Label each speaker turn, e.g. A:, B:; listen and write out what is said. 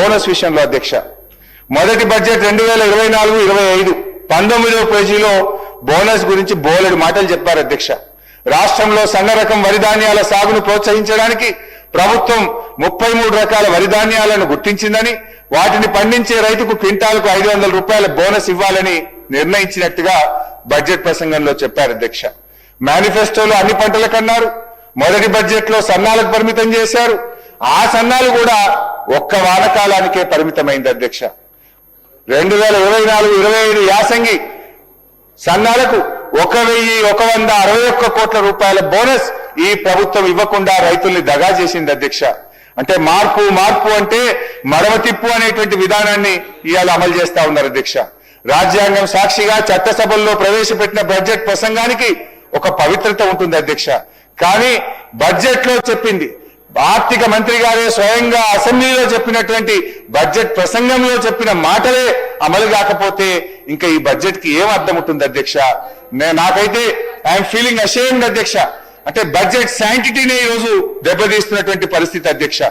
A: Bonus విషయంలో అధ్యక్ష, మొదటి బడ్జెట్ 2024-25 19వ పేజీలో బోనస్ గురించి బోలెడు మాటలు చెప్పారు అధ్యక్ష. రాష్ట్రంలో సన్న రకం వరి ధాన్యాల సాగును ప్రోత్సహించడానికి ప్రభుత్వం 33 రకాల వరి ధాన్యాలను గుర్తించిందని, వాటిని పండించే రైతుకు క్వింటాల్కు 500 రూపాయల బోనస్ ఇవ్వాలని నిర్ణయించినట్టుగా బడ్జెట్ ప్రసంగంలో చెప్పారు అధ్యక్ష. మేనిఫెస్టోలో అన్ని పంటలకన్నారు. మొదటి బడ్జెట్ లో సన్నాలకు పరిమితం చేశారు. ఆ సన్నాలు కూడా ఒక్క వానకాలానికే పరిమితమైంది అధ్యక్ష. 2024-25 యాసంగి సన్నాలకు 1,161 కోట్ల రూపాయల బోనస్ ఈ ప్రభుత్వం ఇవ్వకుండా రైతుల్ని దగా చేసింది అధ్యక్ష. అంటే మార్పు అంటే మడమ తిప్పు అనేటువంటి విధానాన్ని ఇవాళ అమలు చేస్తా ఉన్నారు అధ్యక్ష. రాజ్యాంగం సాక్షిగా చట్టసభల్లో ప్రవేశపెట్టిన బడ్జెట్ ప్రసంగానికి ఒక పవిత్రత ఉంటుంది అధ్యక్ష. కానీ బడ్జెట్ లో చెప్పింది, ఆర్థిక మంత్రి గారే స్వయంగా అసెంబ్లీలో చెప్పినటువంటి బడ్జెట్ ప్రసంగంలో చెప్పిన మాటలే అమలు కాకపోతే ఇంకా ఈ బడ్జెట్ కి ఏం అర్థం ఉంటుంది అధ్యక్ష? నాకైతే ఐఎమ్ ఫీలింగ్ అషేమ్డ్ అధ్యక్ష. అంటే బడ్జెట్ శాంటిటీనే ఈరోజు దెబ్బతీస్తున్నటువంటి పరిస్థితి అధ్యక్ష.